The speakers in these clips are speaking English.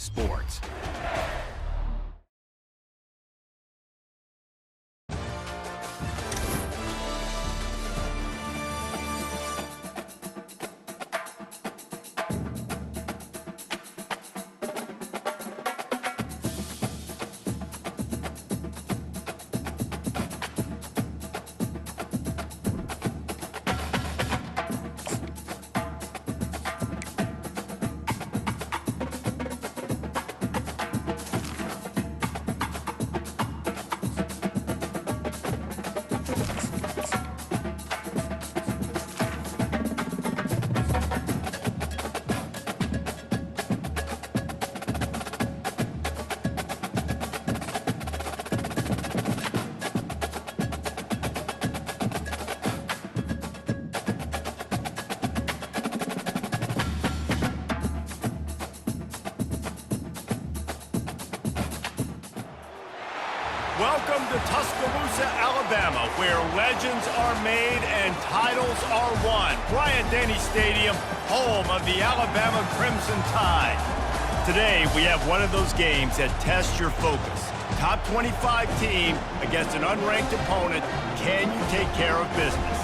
Sports. Welcome to Tuscaloosa, Alabama, where legends are made and titles are won. Bryant-Denny Stadium, home of the Alabama Crimson Tide. Today, we have one of those games that tests your focus. Top 25 team against an unranked opponent. Can you take care of business?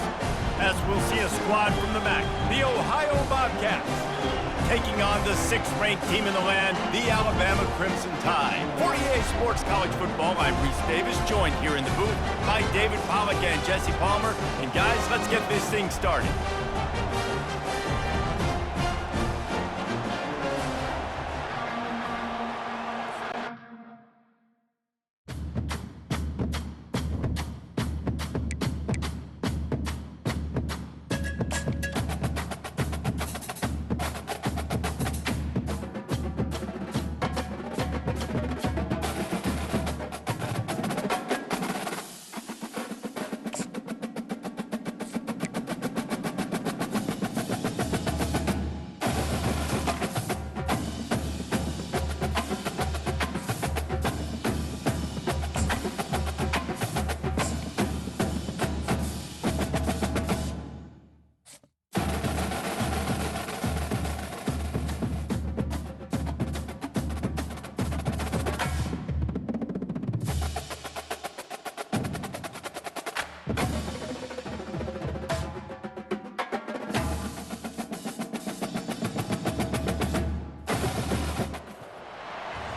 As we'll see a squad from the MAC, the Ohio Bobcats, taking on the 6th-ranked team in the land, the Alabama Crimson Tide. For EA Sports College Football, I'm Reese Davis, joined here in the booth by David Pollack and Jesse Palmer. And guys, let's get this thing started.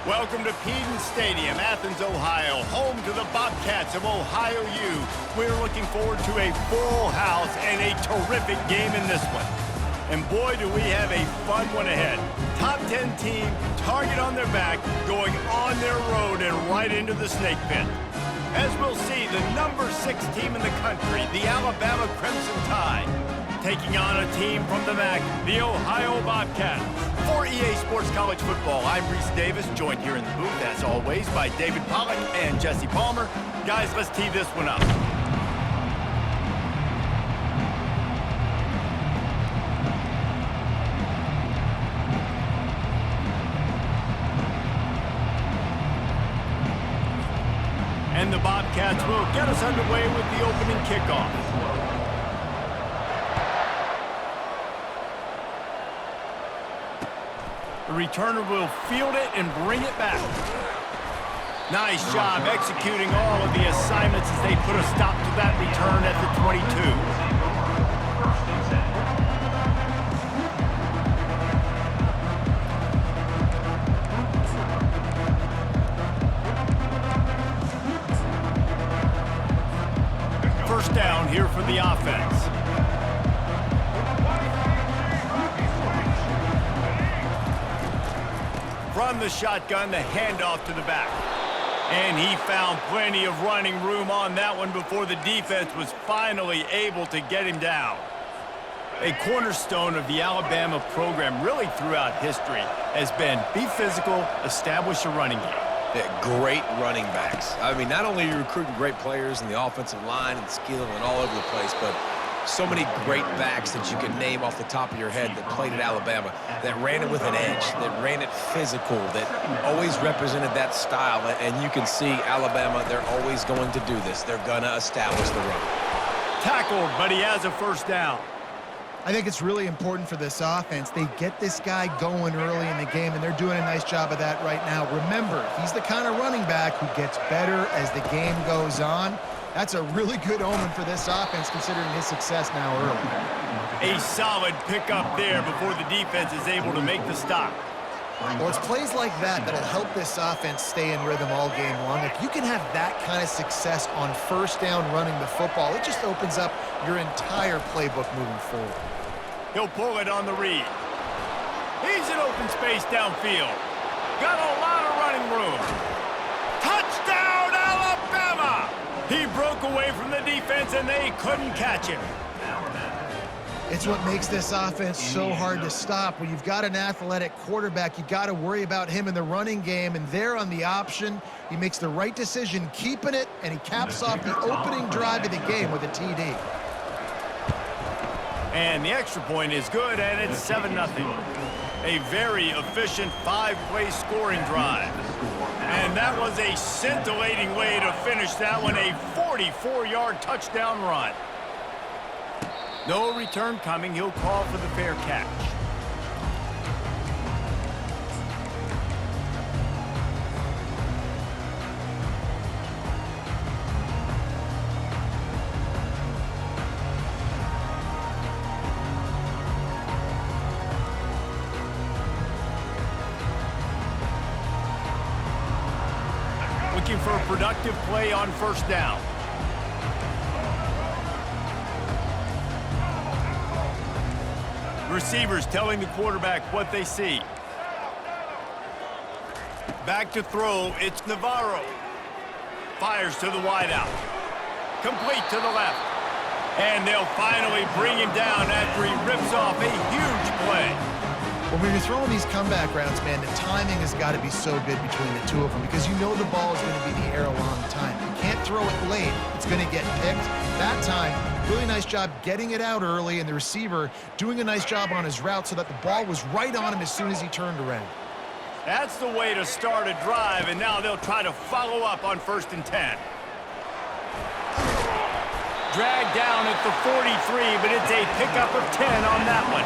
Welcome to Peden Stadium, Athens, Ohio, home to the Bobcats of Ohio U. We're looking forward to a full house and a terrific game in this one. And boy, do we have a fun one ahead. Top 10 team, target on their back, going on their road and right into the snake pit. As we'll see, the number 6 team in the country, the Alabama Crimson Tide, taking on a team from the MAC, the Ohio Bobcats. For EA Sports College Football, I'm Reese Davis, joined here in the booth, as always, by David Pollack and Jesse Palmer. Guys, let's tee this one up. And the Bobcats will get us underway with the opening kickoff. The returner will field it and bring it back. Nice job executing all of the assignments as they put a stop to that return at the 22. First down here for the offense. From the shotgun, the handoff to the back. And he found plenty of running room on that one before the defense was finally able to get him down. A cornerstone of the Alabama program really throughout history has been be physical, establish a running game. Yeah, great running backs. I mean, not only are you recruiting great players in the offensive line and skill and all over the place, but so many great backs that you can name off the top of your head that played at Alabama, that ran it with an edge, that ran it physical, that always represented that style. And you can see Alabama, they're always going to do this. They're going to establish the run. Tackled, but he has a first down. I think it's really important for this offense. They get this guy going early in the game, and they're doing a nice job of that right now. Remember, he's the kind of running back who gets better as the game goes on. That's a really good omen for this offense, considering his success now early. A solid pickup there before the defense is able to make the stop. Well, it's plays like that that'll help this offense stay in rhythm all game long. If you can have that kind of success on first down running the football, it just opens up your entire playbook moving forward. He'll pull it on the read. He's in open space downfield. Got a lot of running room. Touchdown, Alabama! He broke away from the defense, and they couldn't catch him. It's what makes this offense so hard to stop. When you've got an athletic quarterback, you got to worry about him in the running game, and there on the option, he makes the right decision keeping it, and he caps off the opening drive of the game with a TD. And the extra point is good, and it's 7-0. A very efficient 5-play scoring drive. And that was a scintillating way to finish that one, a 44-yard touchdown run. No return coming. He'll call for the fair catch. Looking for a productive play on first down. Receivers telling the quarterback what they see. Back to throw, it's Navarro. Fires to the wideout. Complete to the left. And they'll finally bring him down after he rips off a huge play. Well, when you're throwing these comeback routes, man, the timing has got to be so good between the two of them because you know the ball is going to be in the air a long time. You can't throw it late. It's going to get picked. That time, really nice job getting it out early, and the receiver doing a nice job on his route so that the ball was right on him as soon as he turned around. That's the way to start a drive, and now they'll try to follow up on 1st and 10. Dragged down at the 43, but it's a pickup of 10 on that one.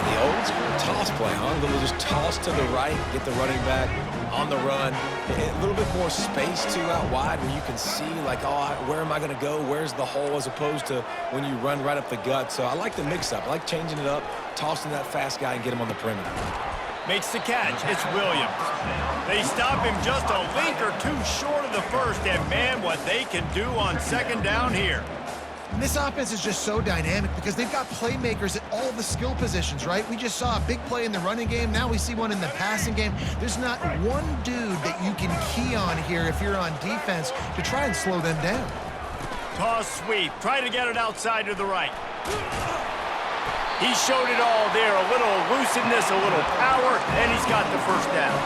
The old school toss play, huh? They'll just toss to the right, get the running back on the run. A little bit more space, too, out wide where you can see, like, oh, where am I going to go? Where's the hole? As opposed to when you run right up the gut. So I like the mix-up. I like changing it up, tossing that fast guy and get him on the perimeter. Makes the catch. It's Williams. They stop him just a link or two short of the first, and man, what they can do on 2nd down here. And this offense is just so dynamic because they've got playmakers at all the skill positions, right? We just saw a big play in the running game. Now we see one in the passing game. There's not one dude that you can key on here if you're on defense to try and slow them down. Toss sweep. Try to get it outside to the right. He showed it all there. A little elusiveness, a little power, and he's got the first down.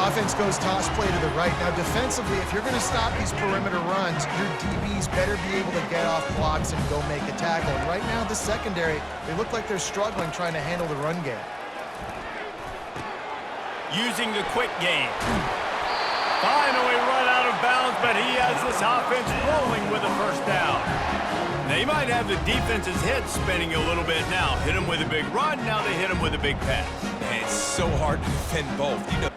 Offense goes toss play to the right. Now, defensively, if you're going to stop these perimeter runs, your DBs better be able to get off blocks and go make a tackle. And right now, the secondary, they look like they're struggling trying to handle the run game. Using the quick game. Finally run out of bounds, but he has this offense rolling with a first down. They might have the defense's head spinning a little bit now. Hit him with a big run, now they hit him with a big pass. Man, it's so hard to defend both. You know.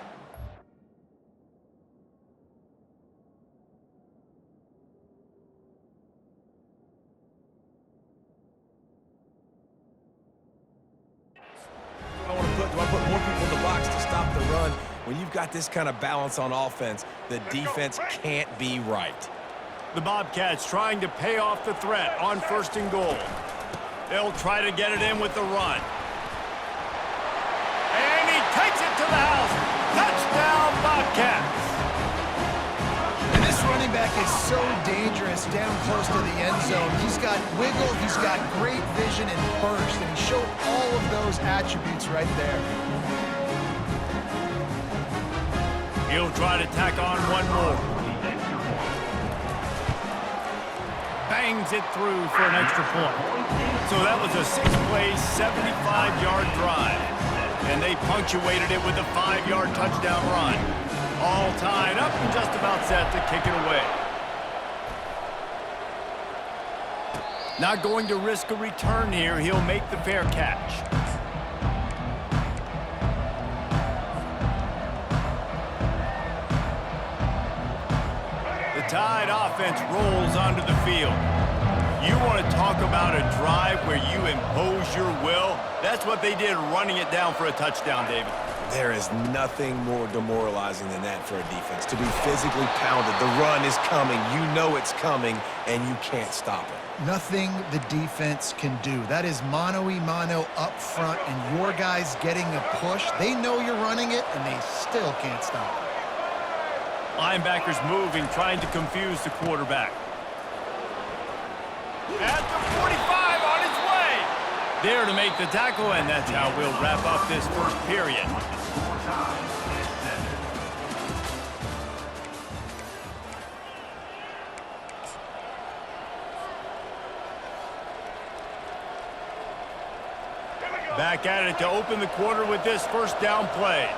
Do I put more people in the box to stop the run? When you've got this kind of balance on offense, the defense can't be right. The Bobcats trying to pay off the threat on 1st and goal. They'll try to get it in with the run. And he takes it to the house. Touchdown, Bobcats. And this running back is so dangerous down close to the end zone. He's got wiggle, he's got great vision and burst, and he showed all of those attributes right there. He'll try to tack on one more. Bangs it through for an extra point. So that was a 6-play, 75-yard drive. And they punctuated it with a 5-yard touchdown run. All tied up and just about set to kick it away. Not going to risk a return here. He'll make the fair catch. The Tide offense rolls onto the field. You want to talk about a drive where you impose your will? That's what they did running it down for a touchdown, David. There is nothing more demoralizing than that for a defense. To be physically pounded, the run is coming, you know it's coming, and you can't stop it. Nothing the defense can do. That is mano-a-mano up front, and your guys getting a push. They know you're running it, and they still can't stop it. Linebackers moving, trying to confuse the quarterback. At the 45, on his way. There to make the tackle, and that's how we'll wrap up this first period. Back at it to open the quarter with this first down play.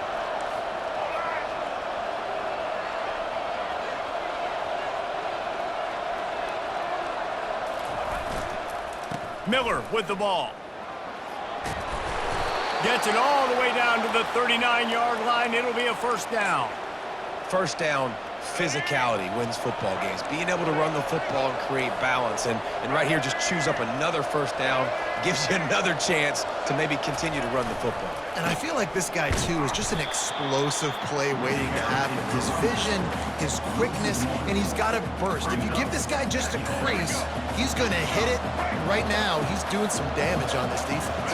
Miller with the ball. Gets it all the way down to the 39-yard line. It'll be a first down. First down, physicality wins football games. Being able to run the football and create balance. And right here, just choose up another first down. Gives you another chance to maybe continue to run the football. And I feel like this guy, too, is just an explosive play waiting to happen. His vision, his quickness, and he's got to burst. If you give this guy just a crease, he's going to hit it. Right now, he's doing some damage on this defense.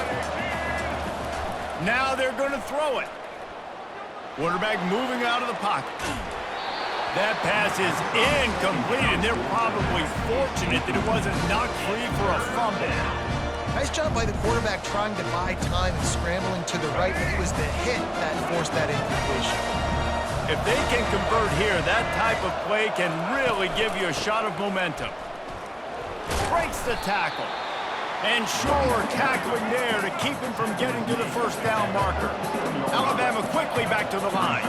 Now they're going to throw it. Quarterback moving out of the pocket. That pass is incomplete, and they're probably fortunate that it wasn't knocked free for a fumble. Nice job by the quarterback trying to buy time and scrambling to the right, but it was the hit that forced that incompletion. If they can convert here, that type of play can really give you a shot of momentum. Breaks the tackle. And sure, tackling there to keep him from getting to the first down marker. Alabama quickly back to the line.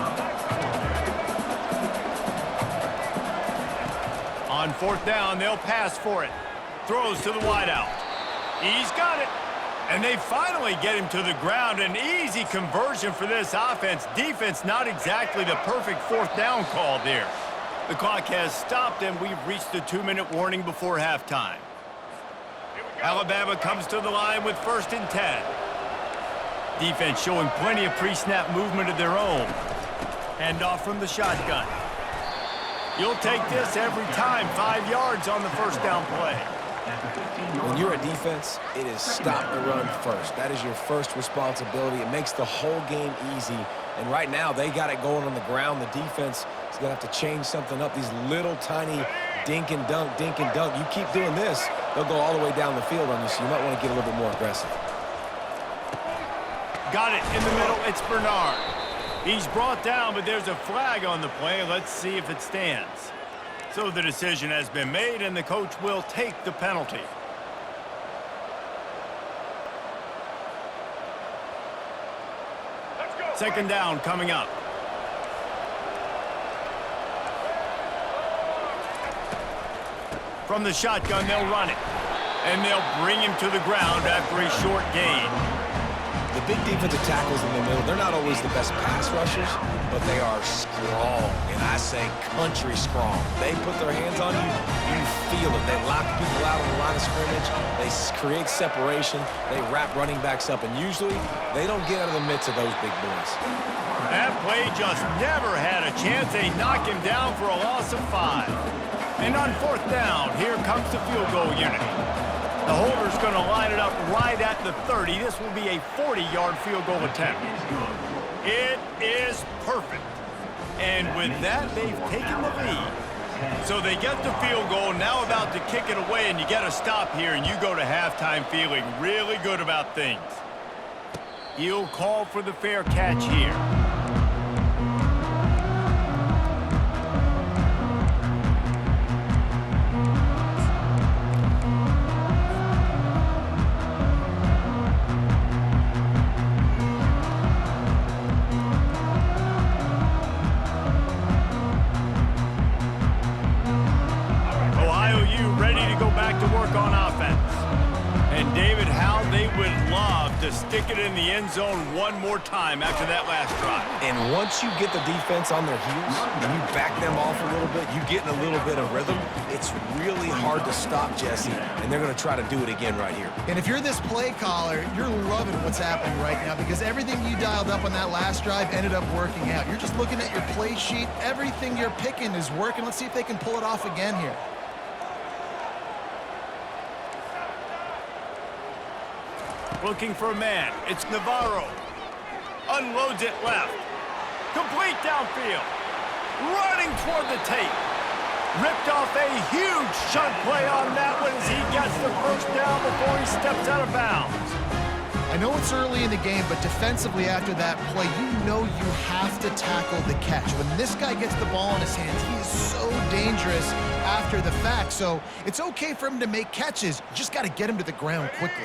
On fourth down, they'll pass for it. Throws to the wideout. He's got it. And they finally get him to the ground. An easy conversion for this offense. Defense, not exactly the perfect fourth down call there. The clock has stopped, and we've reached the 2-minute warning before halftime. Alabama comes to the line with 1st and 10. Defense showing plenty of pre-snap movement of their own. Hand off from the shotgun. You'll take this every time. 5 yards on the first down play. When you're a defense, it is stop the run first. That is your first responsibility. It makes the whole game easy. And right now, they got it going on the ground. The defense is going to have to change something up. These little tiny dink and dunk, dink and dunk. You keep doing this, they'll go all the way down the field on you, so you might want to get a little bit more aggressive. Got it in the middle. It's Bernard. He's brought down, but there's a flag on the play. Let's see if it stands. So the decision has been made, and the coach will take the penalty. Second down coming up. From the shotgun, they'll run it. And they'll bring him to the ground after a short gain. The big defensive tackles in the middle, they're not always the best pass rushers, but they are strong, and I say country strong. They put their hands on you, you feel it. They lock people out on the line of scrimmage. They create separation. They wrap running backs up, and usually they don't get out of the midst of those big boys. That play just never had a chance. They knock him down for a loss of 5. And on fourth down, here comes the field goal unit. The holder's going to line it up right at the 30. This will be a 40-yard field goal attempt. It is perfect. And with that, they've taken the lead. So they get the field goal, now about to kick it away, and you get a stop here, and you go to halftime feeling really good about things. He'll call for the fair catch here. Ohio U ready to go back to work on offense. to stick it in the end zone one more time after that last drive. And once you get the defense on their heels and you back them off a little bit, you get in a little bit of rhythm, it's really hard to stop, Jesse, and they're going to try to do it again right here. And if you're this play caller, you're loving what's happening right now because everything you dialed up on that last drive ended up working out. You're just looking at your play sheet. Everything you're picking is working. Let's see if they can pull it off again here. Looking for a man. It's Navarro. Unloads it left. Complete downfield. Running toward the tape. Ripped off a huge chunk play on that one as he gets the first down before he steps out of bounds. I know it's early in the game, but defensively after that play, you know you have to tackle the catch. When this guy gets the ball in his hands, he is so dangerous after the fact. So it's okay for him to make catches. You just got to get him to the ground quickly.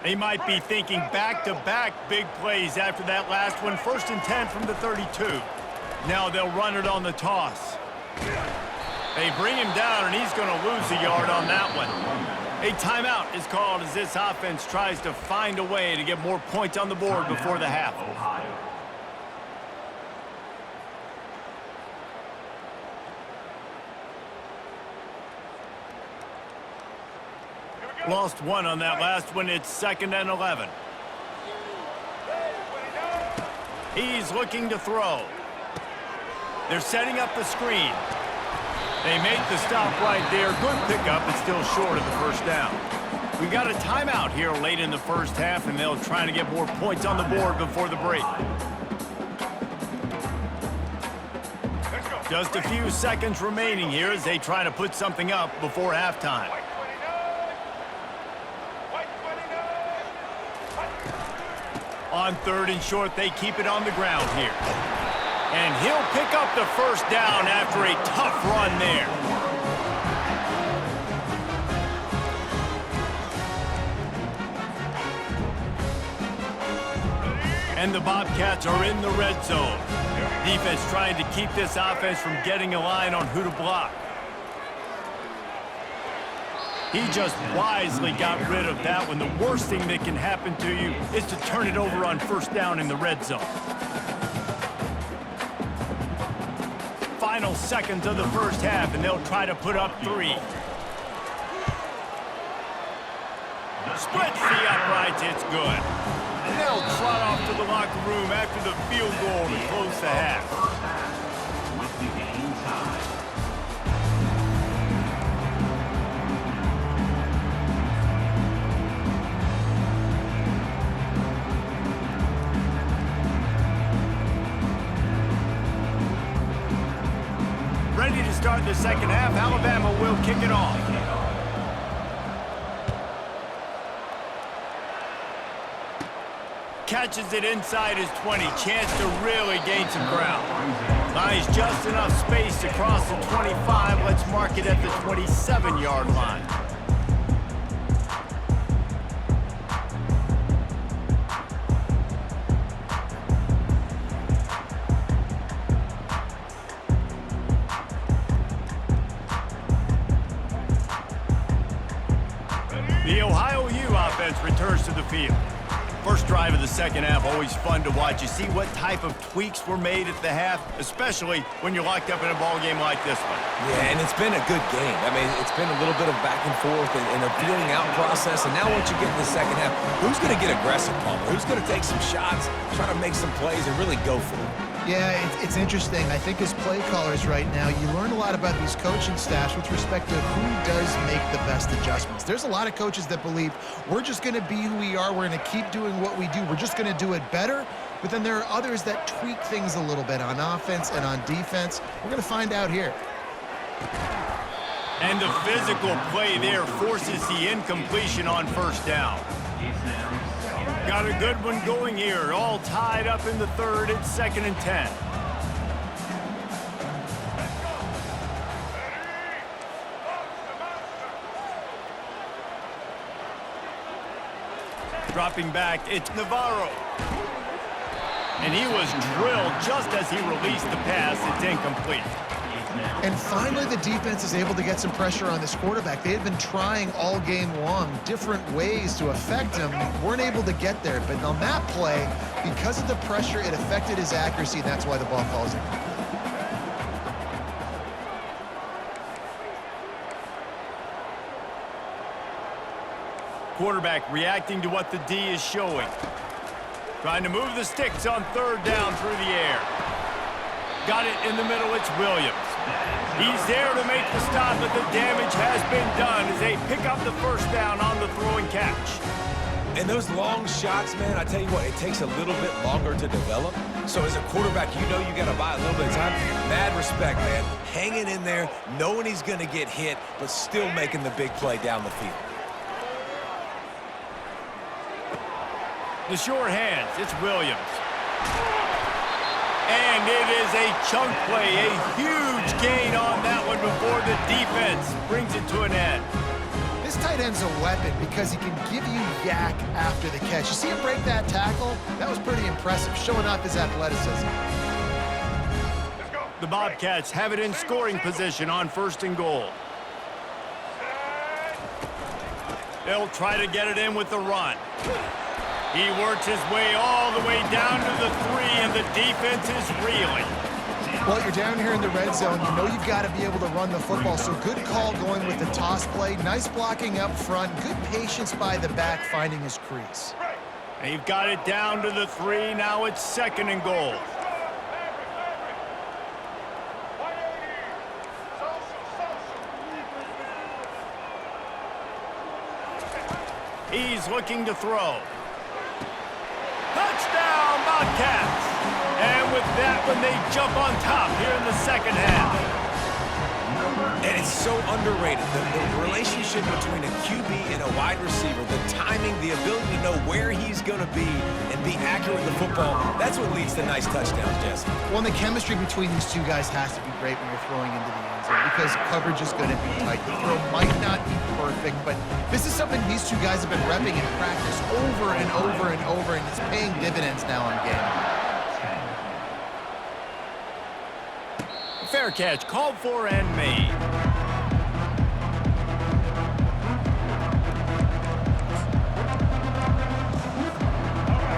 They might be thinking back-to-back big plays after that last one. 1st and 10 from the 32. Now they'll run it on the toss. They bring him down, and he's going to lose a yard on that one. A timeout is called as this offense tries to find a way to get more points on the board before the half. Lost one on that last one. It's 2nd and 11. He's looking to throw. They're setting up the screen. They make the stop right there. Good pickup, but still short of the first down. We've got a timeout here late in the first half, and they'll try to get more points on the board before the break. Just a few seconds remaining here as they try to put something up before halftime. On 3rd and short, they keep it on the ground here. And he'll pick up the first down after a tough run there. And the Bobcats are in the red zone. Defense trying to keep this offense from getting a line on who to block. He just wisely got rid of that one. The worst thing that can happen to you is to turn it over on 1st down in the red zone. Final seconds of the first half, and they'll try to put up 3. Splits the uprights, it's good. And they'll trot off to the locker room after the field goal to close the half. Ready to start the second half. Alabama will kick it off. Catches it inside his 20. Chance to really gain some ground. Buys just enough space to cross the 25. Let's mark it at the 27-yard line. The Ohio U offense returns to the field. First drive of the second half, always fun to watch. You see what type of tweaks were made at the half, especially when you're locked up in a ball game like this one. Yeah, and it's been a good game. I mean, it's been a little bit of back and forth and a feeling out process. And now once you get in the second half, who's going to get aggressive, Palmer? Who's going to take some shots, try to make some plays, and really go for it? Yeah, it's interesting. I think as play callers right now, you learn a lot about these coaching staffs with respect to who does make the best adjustments. There's a lot of coaches that believe we're just going to be who we are. We're going to keep doing what we do. We're just going to do it better. But then there are others that tweak things a little bit on offense and on defense. We're going to find out here. And the physical play there forces the incompletion on first down. Got a good one going here. All tied up in the third. It's 2nd and 10. Dropping back, it's Navarro. And he was drilled just as he released the pass. It's incomplete. And finally, the defense is able to get some pressure on this quarterback. They had been trying all game long different ways to affect him, weren't able to get there. But on that play, because of the pressure, it affected his accuracy, and that's why the ball falls incomplete. Quarterback reacting to what the D is showing. Trying to move the sticks on third down through the air. Got it in the middle, it's Williams. He's there to make the stop, but the damage has been done as they pick up the first down on the throw and catch. And those long shots, man, I tell you what, it takes a little bit longer to develop. So as a quarterback, you know you got to buy a little bit of time. Mad respect, man. Hanging in there, knowing he's going to get hit, but still making the big play down the field. The sure hands, it's Williams. And it is a chunk play, a huge gain on that one before the defense brings it to an end. This tight end's a weapon because he can give you yak after the catch. You see him break that tackle? That was pretty impressive, showing off his athleticism. The Bobcats have it in scoring position on 1st and goal. They'll try to get it in with the run. He works his way all the way down to the 3, and the defense is reeling. Well, you're down here in the red zone. You know you've got to be able to run the football, so good call going with the toss play. Nice blocking up front. Good patience by the back finding his crease. They've got it down to the 3. Now it's 2nd and goal. He's looking to throw. Touchdown, Bobcats! And with that one, they jump on top here in the second half. And it's so underrated. The relationship between a QB and a wide receiver, the timing, the ability to know where he's going to be and be accurate with the football, that's what leads to nice touchdowns, Jesse. Well, and the chemistry between these two guys has to be great when you're throwing into the end zone because coverage is going to be tight. The throw might not be perfect, but this is something these two guys have been repping in practice over and over and over, and it's paying dividends now on game. Fair catch, called for and made.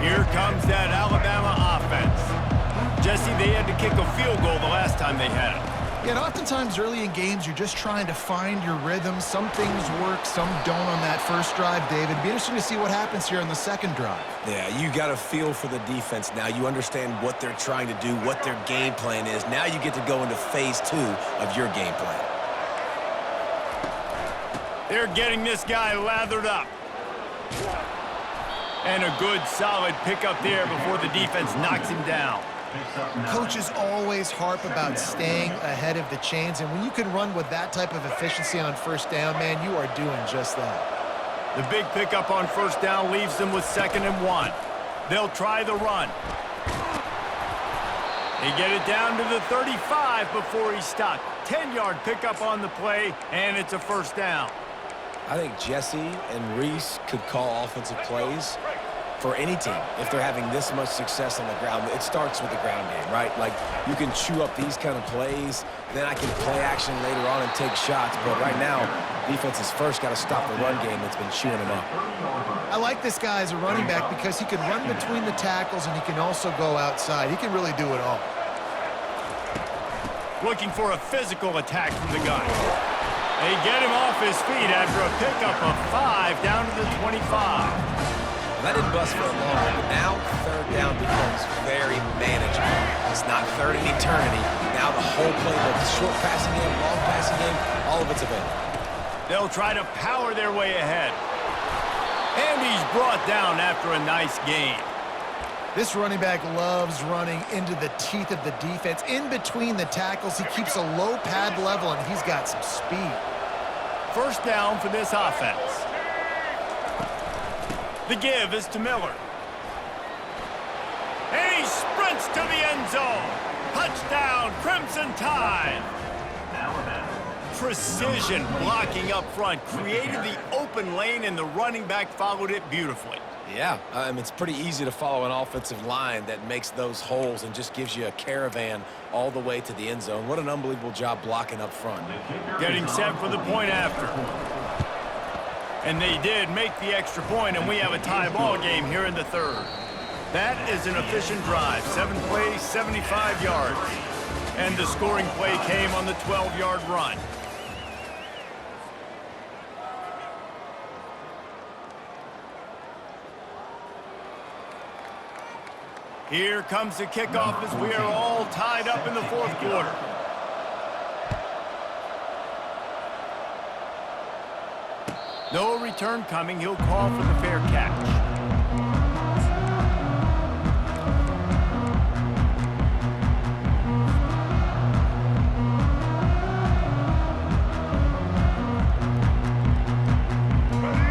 Here comes that Alabama offense. Jesse, they had to kick a field goal the last time they had it. Yeah, and oftentimes early in games, you're just trying to find your rhythm. Some things work, some don't on that first drive, David. It'd be interesting to see what happens here on the second drive. Yeah, you got a feel for the defense now. You understand what they're trying to do, what their game plan is. Now you get to go into phase 2 of your game plan. They're getting this guy lathered up. And a good, solid pickup there before the defense knocks him down. Coaches always harp about staying ahead of the chains, and when you can run with that type of efficiency on first down, man, you are doing just that. The big pickup on first down leaves them with 2nd and 1. They'll try the run. They get it down to the 35 before he stopped. 10-yard pickup on the play, and it's a first down. I think Jesse and Reese could call offensive plays for any team if they're having this much success on the ground. It starts with the ground game, right? Like, you can chew up these kind of plays, then I can play action later on and take shots. But right now, defense has first got to stop the run game that's been chewing them up. I like this guy as a running back because he can run between the tackles and he can also go outside. He can really do it all. Looking for a physical attack from the gun. They get him off his feet after a pickup of 5 down to the 25. That didn't bust for a long one, but now third down becomes very manageable. It's not third in eternity. Now the whole playbook, short passing game, long passing game, all of it's available. They'll try to power their way ahead. And he's brought down after a nice gain. This running back loves running into the teeth of the defense. In between the tackles, he keeps a low pad level, and he's got some speed. First down for this offense. The give is to Miller. And he sprints to the end zone. Touchdown, Crimson Tide. precision blocking up front, created the open lane, and the running back followed it beautifully. Yeah, it's pretty easy to follow an offensive line that makes those holes and just gives you a caravan all the way to the end zone. What an unbelievable job blocking up front. Getting set for the point after. And they did make the extra point, and we have a tie ball game here in the third. That is an efficient drive. 7 plays, 75 yards. And the scoring play came on the 12-yard run. Here comes the kickoff as we are all tied up in the fourth quarter. No return coming. He'll call for the fair catch.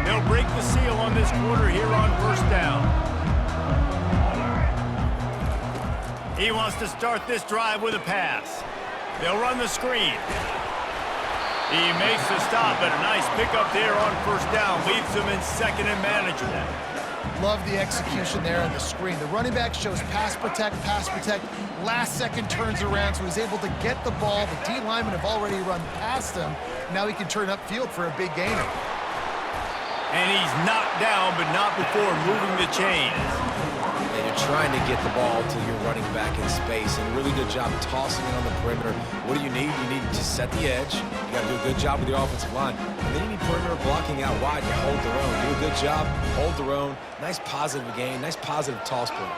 They'll break the seal on this quarter here on first down. He wants to start this drive with a pass. They'll run the screen. He makes the stop, but a nice pickup there on first down. Leaves him in second and manageable. Love the execution there on the screen. The running back shows pass protect. Last second turns around, so he's able to get the ball. The D linemen have already run past him. Now he can turn upfield for a big gainer. And he's knocked down, but not before moving the chains. And you're trying to get the ball to your running back in space, and a really good job tossing it on the perimeter. What do you need? You need to set the edge. You got to do a good job with your offensive line. And then you need perimeter blocking out wide to hold their own. Do a good job, hold their own. Nice positive gain, nice positive toss play.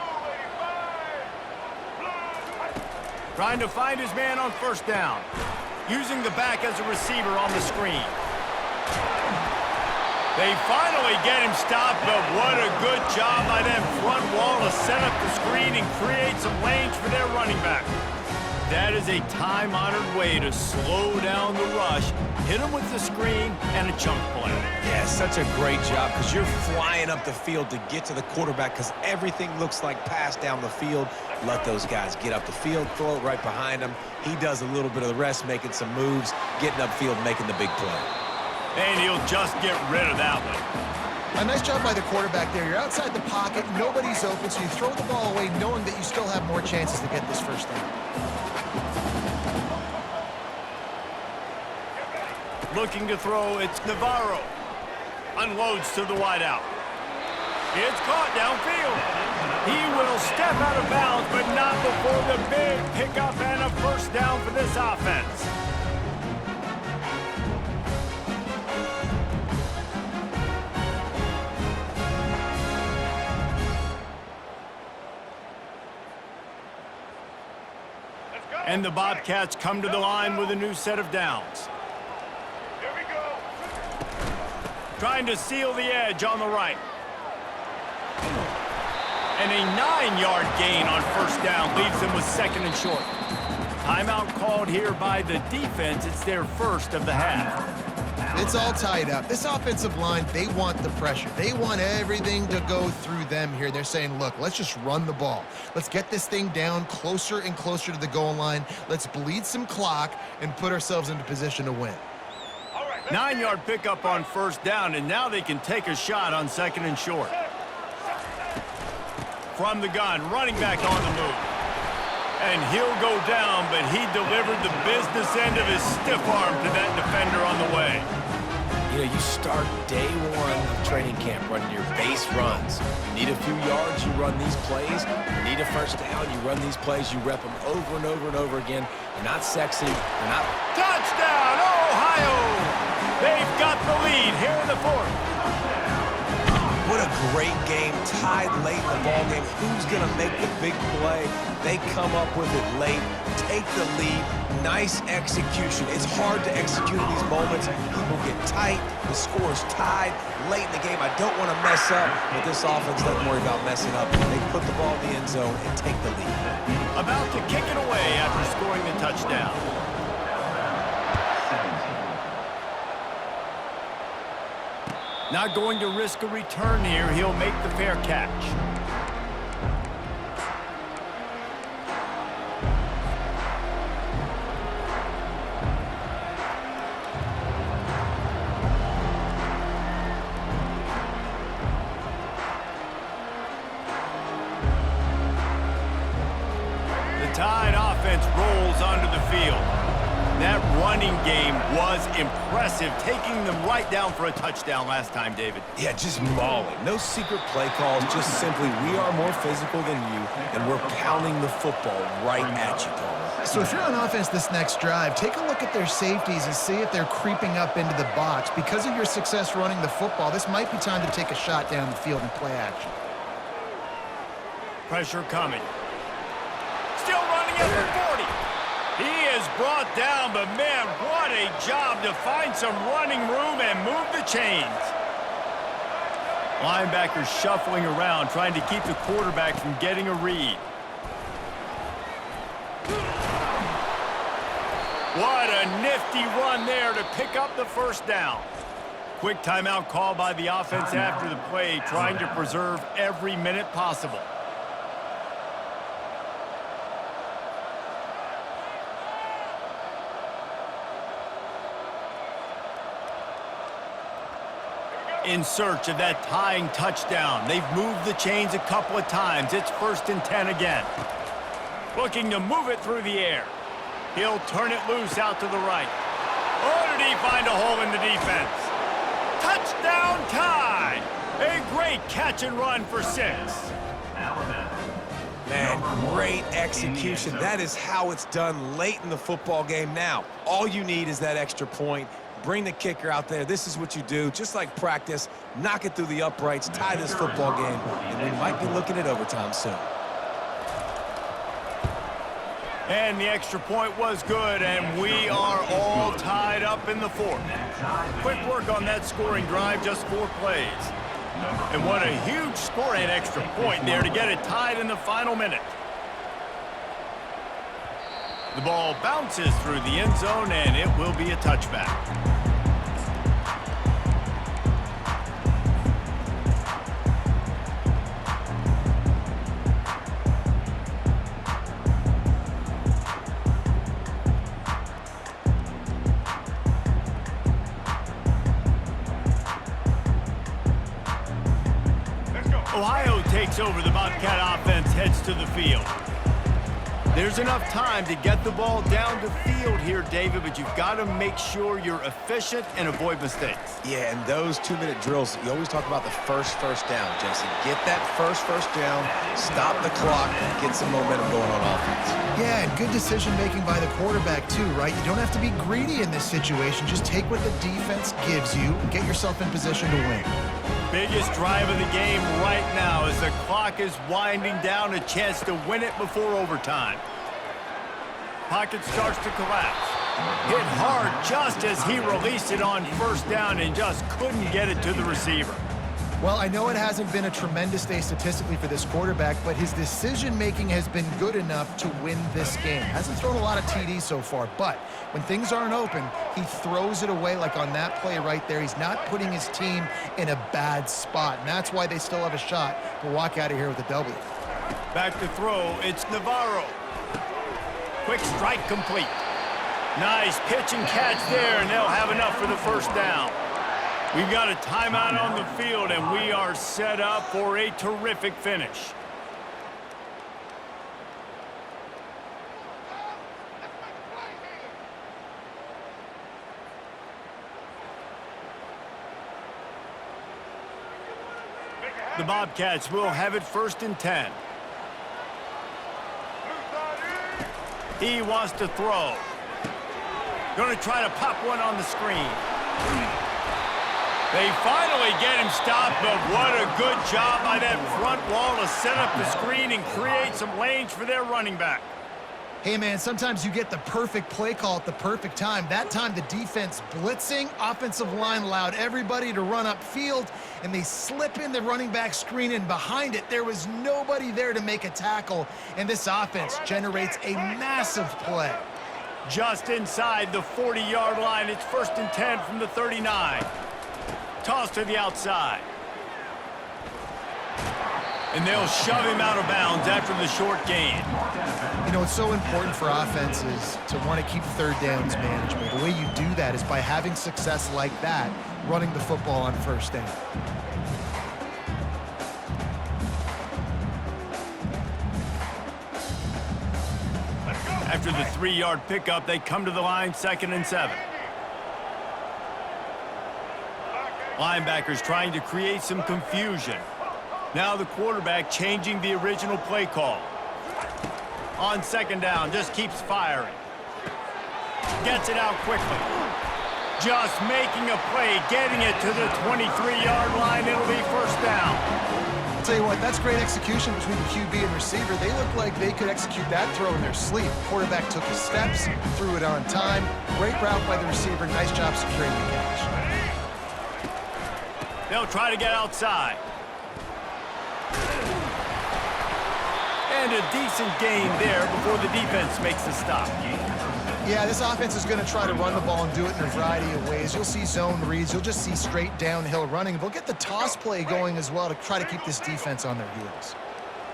Trying to find his man on first down. Using the back as a receiver on the screen. They finally get him stopped, but what a good job by that front wall to set up the screen and create some lanes for their running back. That is a time-honored way to slow down the rush, hit him with the screen, and a chunk play. Yeah, such a great job because you're flying up the field to get to the quarterback because everything looks like pass down the field. Let those guys get up the field, throw it right behind him. He does a little bit of the rest, making some moves, getting upfield, making the big play. And he'll just get rid of that one. A nice job by the quarterback there. You're outside the pocket, nobody's open, so you throw the ball away knowing that you still have more chances to get this first down. Looking to throw, it's Navarro. Unloads to the wideout. It's caught downfield. He will step out of bounds, but not before the big pickup and a first down for this offense. And the Bobcats come to the line with a new set of downs. Here we go. Trying to seal the edge on the right. And a 9-yard gain on first down leaves them with second and short. Timeout called here by the defense. It's their first of the half. It's all tied up. This offensive line, they want the pressure. They want everything to go through them here. They're saying, look, let's just run the ball. Let's get this thing down closer and closer to the goal line. Let's bleed some clock and put ourselves into position to win. 9-yard pickup on first down, and now they can take a shot on second and short. From the gun, running back on the move. And he'll go down, but he delivered the business end of his stiff arm to that defender on the way. You know, you start day one of training camp running your base runs. You need a few yards, you run these plays. You need a first down, you run these plays. You rep them over and over and over again. They're not sexy. They're not... Touchdown, Ohio! They've got the lead here in the fourth. What a great game, tied late in the ball game. Who's going to make the big play? They come up with it late, take the lead. Nice execution. It's hard to execute in these moments. People get tight. The score's tied late in the game. I don't want to mess up, but this offense doesn't worry about messing up. They put the ball in the end zone and take the lead. About to kick it away after scoring the touchdown. Not going to risk a return here. He'll make the fair catch. Tide offense rolls onto the field. That running game was impressive, taking them right down for a touchdown last time, David. Yeah, just mauling. No secret play calls, just simply we are more physical than you, and we're pounding the football right at you, Paul. So if you're on offense this next drive, take a look at their safeties and see if they're creeping up into the box. Because of your success running the football, this might be time to take a shot down the field and play action. Pressure coming. Still running at the 40. He is brought down, but man, what a job to find some running room and move the chains. Linebackers shuffling around, trying to keep the quarterback from getting a read. What a nifty run there to pick up the first down. Quick timeout call by the offense after the play, trying to preserve every minute possible. In search of that tying touchdown. They've moved the chains a couple of times. It's 1st and 10 again. Looking to move it through the air. He'll turn it loose out to the right. Oh, did he find a hole in the defense? Touchdown Tide! A great catch and run for 6. Man, great execution. That is how it's done late in the football game now. All you need is that extra point. Bring the kicker out there. This is what you do. Just like practice, knock it through the uprights, tie this football game, and we might be looking at overtime soon. And the extra point was good, and we are all tied up in the 4th. Quick work on that scoring drive, just 4 plays. And what a huge score and extra point there to get it tied in the final minute. The ball bounces through the end zone, and it will be a touchback. Ohio takes over. The Bobcat offense heads to the field. There's enough time to get the ball down the field here, David, but you've got to make sure you're efficient and avoid mistakes. Yeah, and those 2-minute drills, you always talk about the first down, Jesse. Get that first down, stop the clock, get some momentum going on offense. Yeah, and good decision-making by the quarterback, too, right? You don't have to be greedy in this situation. Just take what the defense gives you and get yourself in position to win. Biggest drive of the game right now as the clock is winding down, a chance to win it before overtime. Pocket starts to collapse. Hit hard just as he released it on 1st down and just couldn't get it to the receiver. Well, I know it hasn't been a tremendous day statistically for this quarterback, but his decision-making has been good enough to win this game. Hasn't thrown a lot of TDs so far, but when things aren't open, he throws it away like on that play right there. He's not putting his team in a bad spot, and that's why they still have a shot to walk out of here with a W. Back to throw, it's Navarro. Quick strike complete. Nice pitch and catch there, and they'll have enough for the 1st down. We've got a timeout on the field, and we are set up for a terrific finish. The Bobcats will have it 1st and 10. He wants to throw. Going to try to pop one on the screen. They finally get him stopped, but what a good job by that front wall to set up the screen and create some lanes for their running back. Hey, man, sometimes you get the perfect play call at the perfect time. That time, the defense blitzing, offensive line allowed everybody to run upfield, and they slip in the running back screen, and behind it, there was nobody there to make a tackle, and this offense generates a massive play. Just inside the 40-yard line, it's 1st and 10 from the 39. Toss to the outside. And they'll shove him out of bounds after the short gain. You know, it's so important for offenses to want to keep 3rd downs management. The way you do that is by having success like that, running the football on 1st down. After the 3-yard pickup, they come to the line 2nd and 7. Linebackers trying to create some confusion. Now the quarterback changing the original play call. On 2nd down, just keeps firing. Gets it out quickly. Just making a play, getting it to the 23-yard line. It'll be 1st down. I'll tell you what, that's great execution between the QB and receiver. They look like they could execute that throw in their sleep. Quarterback took his steps, threw it on time. Great route by the receiver. Nice job securing the catch. They'll try to get outside. And a decent gain there before the defense makes the stop. Yeah, this offense is going to try to run the ball and do it in a variety of ways. You'll see zone reads. You'll just see straight downhill running. They'll get the toss play going as well to try to keep this defense on their heels.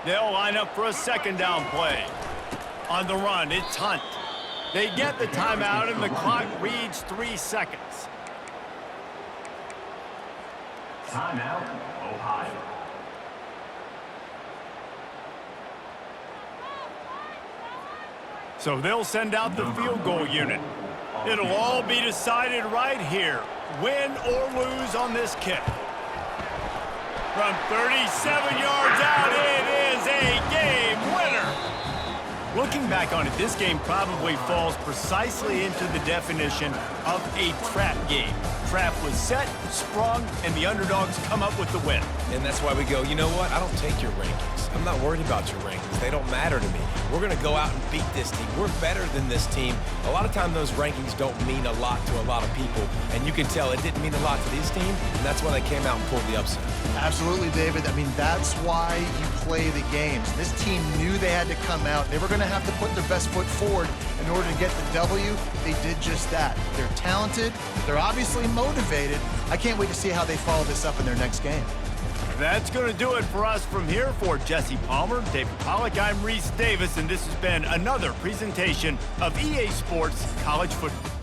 They'll line up for a 2nd down play. On the run, it's Hunt. They get the timeout, and the clock reads 3 seconds. Timeout, Ohio. So they'll send out the field goal unit. It'll all be decided right here, win or lose on this kick. From 37 yards out, it is a game winner. Looking back on it, this game probably falls precisely into the definition of a trap game. Trap was set, sprung, and the underdogs come up with the win. And that's why we go, you know what? I don't take your rankings. I'm not worried about your rankings. They don't matter to me. We're going to go out and beat this team. We're better than this team. A lot of times those rankings don't mean a lot to a lot of people, and you can tell it didn't mean a lot to this team, and that's why they came out and pulled the upset. Absolutely, David. I mean, that's why you play the games. This team knew they had to come out. They were going to have to put their best foot forward in order to get the W. They did just that. They're talented. They're obviously motivated. I can't wait to see how they follow this up in their next game. That's going to do it for us from here. For Jesse Palmer, David Pollack, I'm Reese Davis, and this has been another presentation of EA Sports College Football.